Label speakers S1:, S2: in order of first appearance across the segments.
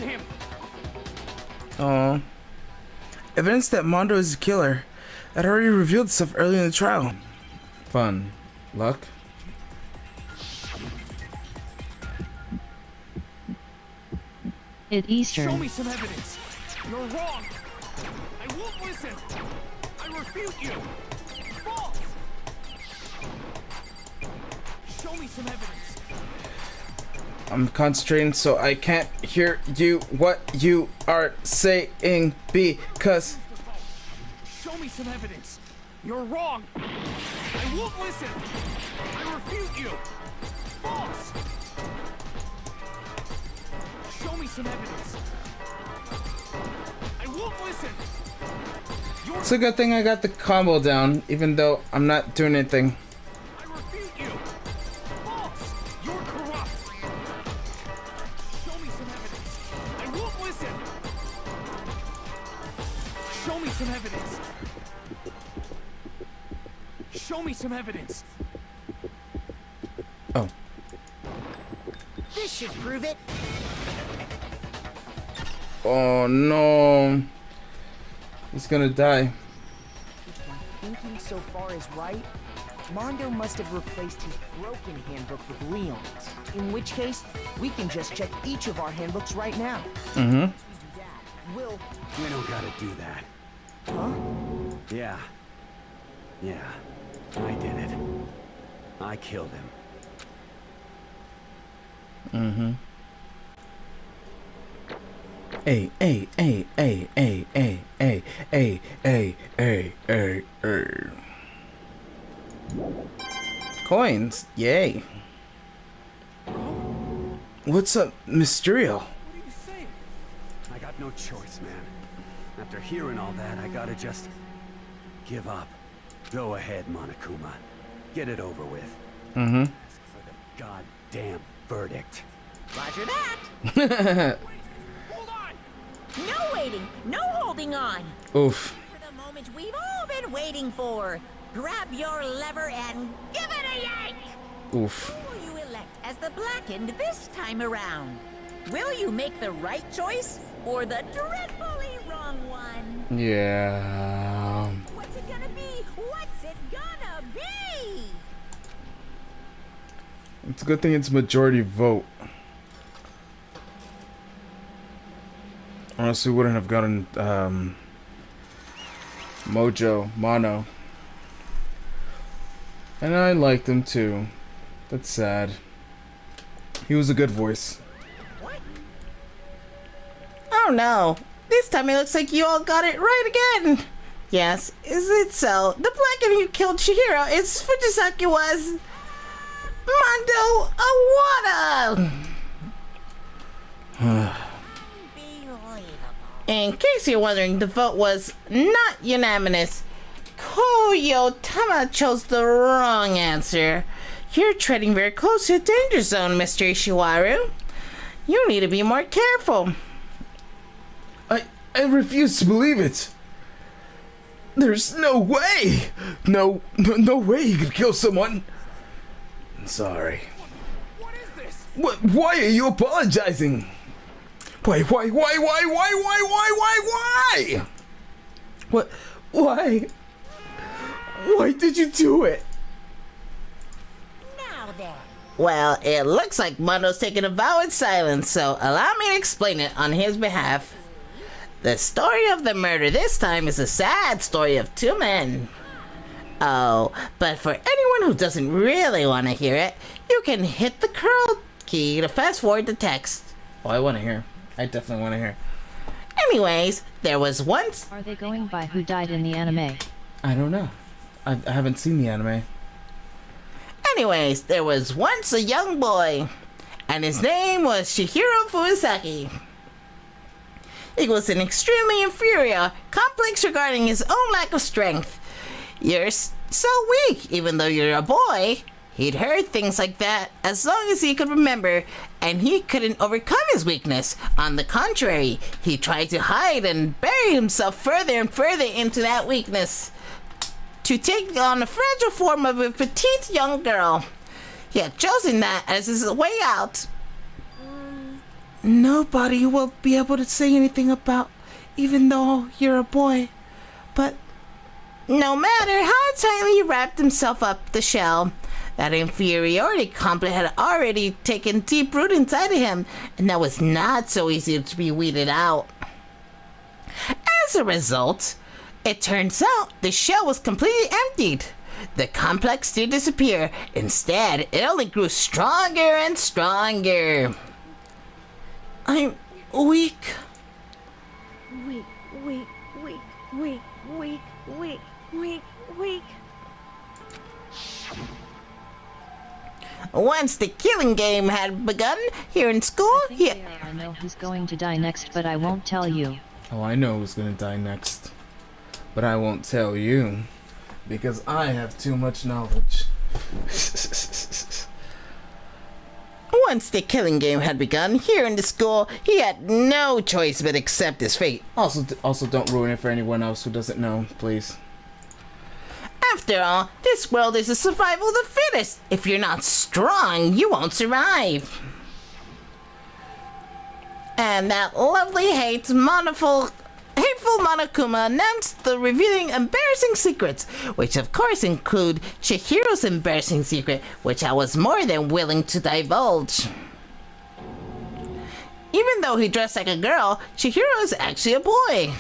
S1: on him!
S2: Oh. Evidence that Mondo is a killer had already revealed itself early in the trial. Fun. Luck.
S3: It's Easter.
S1: Show me some evidence. You're wrong. I won't listen. I refute you. False. Show me some evidence.
S2: I'm concentrating so I can't hear you what you are saying because
S1: Show me some evidence. You're wrong. I won't listen. I refute you. False. Show me some evidence. I won't listen.
S2: it's a good thing I got the combo down, even though I'm not doing anything.
S1: I refute you. False. You're corrupt. Show me some evidence. I won't listen. Show me some evidence. Show me some evidence.
S2: Oh.
S4: This should prove it.
S2: Oh no. He's gonna die.
S4: If my thinking so far is right, Mondo must have replaced his broken handbook with Leon's. In which case, we can just check each of our handbooks right now.
S2: Mm-hmm.
S4: Once we do that,
S5: We don't gotta do that.
S4: Huh?
S5: Yeah. Yeah. I did it. I killed him.
S2: Mm-hmm. Hey, hey, hey, hey, hey, hey, hey, hey, hey, hey, hey, hey. Coins, yay. What's up, Mysterio?
S1: What are you saying?
S5: I got no choice, man. After hearing all that, I gotta just give up. Go ahead, Monokuma. Get it over with.
S2: Mm-hmm.
S5: Ask for the goddamn verdict.
S4: Roger that.
S1: Hold on!
S4: No waiting, no holding on.
S2: Oof.
S4: For the moment we've all been waiting for. Grab your lever and give it a yank!
S2: Oof.
S4: Who will you elect as the Blackened this time around? Will you make the right choice or the dreadfully wrong one?
S2: Yeah.
S4: What's it gonna be? What's it gonna be?
S2: It's a good thing it's majority vote. Honestly, wouldn't have gotten Mono. And I liked him too. That's sad. He was a good voice.
S4: What?
S6: Oh no, this time it looks like you all got it right again. Yes, is it so? The Blackened who killed Chihiro is Fujisaki was Mondo Awada. In case you're wondering, the vote was not unanimous. Koyotama chose the wrong answer. You're treading very close to the danger zone, Mr. Ishiwaru. You need to be more careful.
S2: I refuse to believe it. There's no way. No way he could kill someone. I'm sorry.
S1: What is this?
S2: Why are you apologizing? Why? What? Why? Why did you do it?
S4: Now then.
S6: Well, it looks like Mondo's taking a vow in silence, so allow me to explain it on his behalf. The story of the murder this time is a sad story of two men. Oh, but for anyone who doesn't really want to hear it, you can hit the curl key to fast forward the text.
S2: Oh, I want to hear. I definitely want to hear.
S6: Anyways, there was once...
S3: Are they going by who died in the anime?
S2: I don't know. I haven't seen the anime.
S6: Anyways, there was once a young boy, and his name was Chihiro Fujisaki. He was an extremely inferior, complex regarding his own lack of strength. You're so weak, even though you're a boy. He'd heard things like that as long as he could remember, and he couldn't overcome his weakness. On the contrary, he tried to hide and bury himself further and further into that weakness, to take on the fragile form of a petite young girl. He had chosen that as his way out. nobody will be able to say anything about, even though you're a boy. But no matter how tightly he wrapped himself up the shell, that inferiority complex had already taken deep root inside of him, and that was not so easy to be weeded out. As a result, it turns out the shell was completely emptied. The complex did disappear. Instead, it only grew stronger and stronger. I'm weak.
S7: Weak, weak, weak, weak, weak, weak, weak, weak.
S6: Once the killing game had begun here in school,
S3: I know who's going to die next, but I won't tell you.
S2: Oh, I know who's gonna die next. But I won't tell you. Because I have too much knowledge.
S6: Once the killing game had begun here in the school, he had no choice but accept his fate.
S2: Also don't ruin it for anyone else who doesn't know, please.
S6: After all, this world is a survival of the fittest. If you're not strong, you won't survive. And that lovely, hateful Monokuma announced the revealing embarrassing secrets, which of course include Chihiro's embarrassing secret, which I was more than willing to divulge. Even though he dressed like a girl, Chihiro is actually a boy.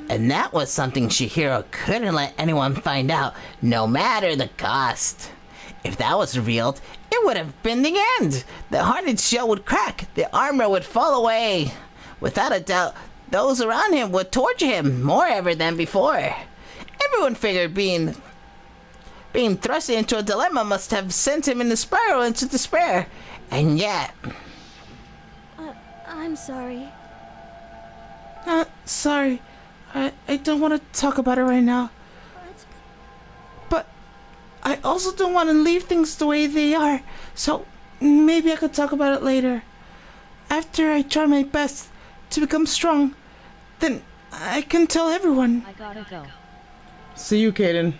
S6: And that was something Chihiro couldn't let anyone find out, no matter the cost. If that was revealed, it would have been the end. The hardened shell would crack, the armor would fall away. Without a doubt, those around him would torture him more ever than before. Everyone figured being thrust into a dilemma must have sent him in a spiral into despair. And yet...
S7: I'm sorry.
S6: Sorry. I don't want to talk about it right now.
S7: What?
S6: But I also don't want to leave things the way they are. So maybe I could talk about it later. After I try my best to become strong, then I can tell everyone.
S3: I gotta go.
S2: See you, Kaden.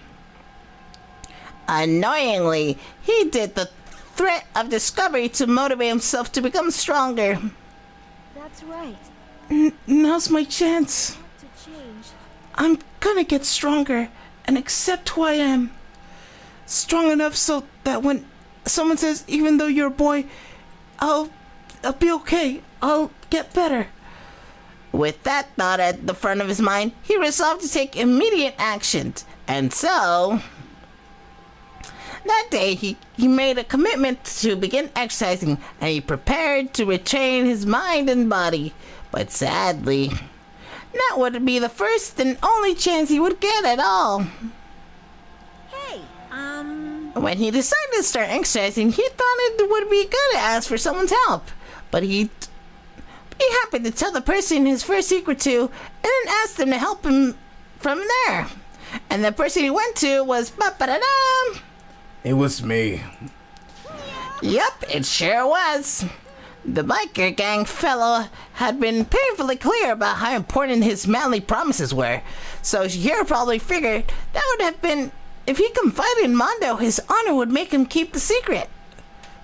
S6: Annoyingly, he did the threat of discovery to motivate himself to become stronger.
S7: That's right.
S6: Now's my chance.
S7: To change.
S6: I'm gonna get stronger and accept who I am. Strong enough so that when someone says, even though you're a boy, I'll be okay. I'll get better. With that thought at the front of his mind, he resolved to take immediate action. And so, that day he made a commitment to begin exercising, and he prepared to retrain his mind and body. But sadly, that would be the first and only chance he would get at all.
S7: Hey,
S6: When he decided to start exercising, he thought it would be good to ask for someone's help. But he happened to tell the person his first secret to, and then asked them to help him from there. And the person he went to was ba-ba-da-da.
S2: It was me.
S6: Yup, it sure was. The biker gang fellow had been painfully clear about how important his manly promises were, so Chihiro probably figured that would have been, if he confided in Mondo, his honor would make him keep the secret.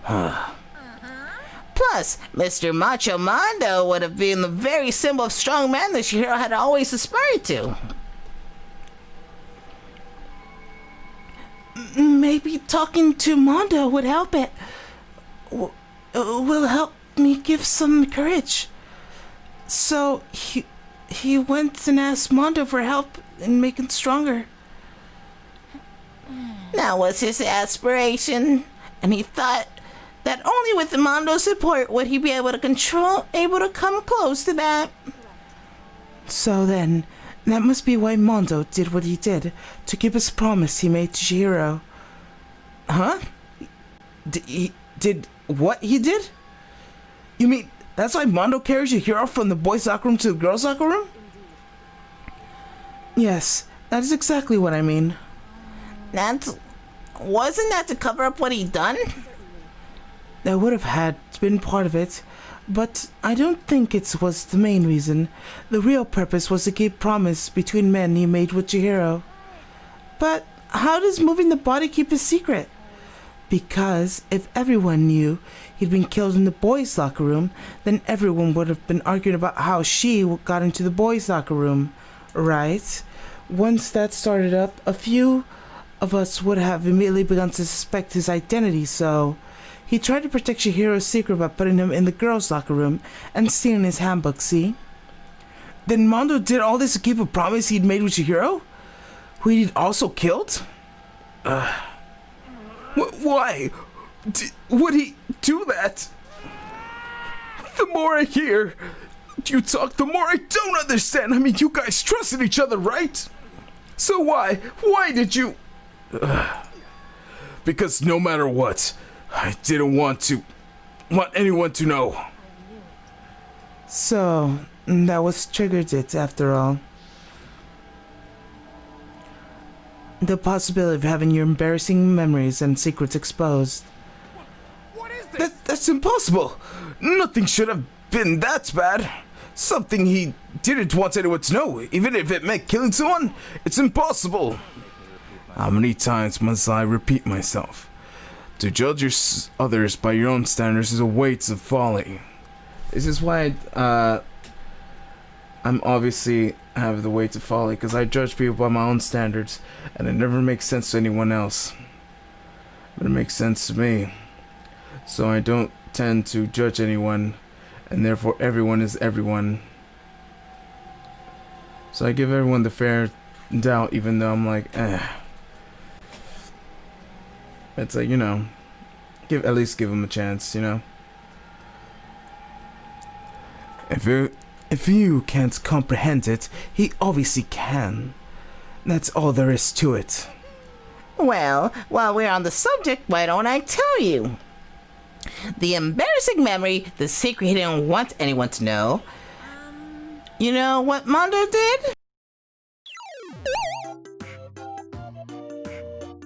S6: Plus, Mr. Macho Mondo would have been the very symbol of strong man that Chihiro had always aspired to. Maybe talking to Mondo would help it. Will help me give some courage. So he went and asked Mondo for help in making stronger. That was his aspiration, and he thought that only with Mondo's support would he be able to come close to that. So then, that must be why Mondo did what he did, to keep his promise he made to Chihiro. Huh?
S2: Did what he did? You mean that's why Mondo carries Chihiro from the boys' locker room to the girls' locker room?
S6: Yes, that is exactly what I mean. Wasn't that to cover up what he'd done? That would have had been part of it, but I don't think it was the main reason. The real purpose was to keep promise between men he made with Chihiro. But how does moving the body keep a secret?
S2: Because if everyone knew he'd been killed in the boys' locker room, then everyone would have been arguing about how she got into the boys' locker room, right? Once that started up, a few of us would have immediately begun to suspect his identity, so he tried to protect Chihiro's secret by putting him in the girls' locker room and stealing his handbook, see? Then Mondo did all this to keep a promise he'd made with Chihiro? Who he'd also killed? Why? Would he do that? The more I hear you talk, the more I don't understand. I mean, you guys trusted each other, right? So why? Why did you... Because no matter what, I didn't want anyone to know. So, that was triggered it, after all. The possibility of having your embarrassing memories and secrets exposed.
S1: What is this?
S2: That's impossible. Nothing should have been that bad. Something he didn't want anyone to know, even if it meant killing someone. It's impossible. How many times must I repeat myself? To judge others by your own standards is a weight of folly. This is why I'm obviously have the weight of folly, because I judge people by my own standards, and it never makes sense to anyone else. But it makes sense to me. So I don't tend to judge anyone, and therefore everyone is everyone. So I give everyone the fair doubt, even though I'm like, It's like, you know, at least give them a chance, you know. If you can't comprehend it, he obviously can. That's all there is to it.
S6: Well, while we're on the subject, why don't I tell you? The embarrassing memory, the secret he didn't want anyone to know. You know what Mondo did?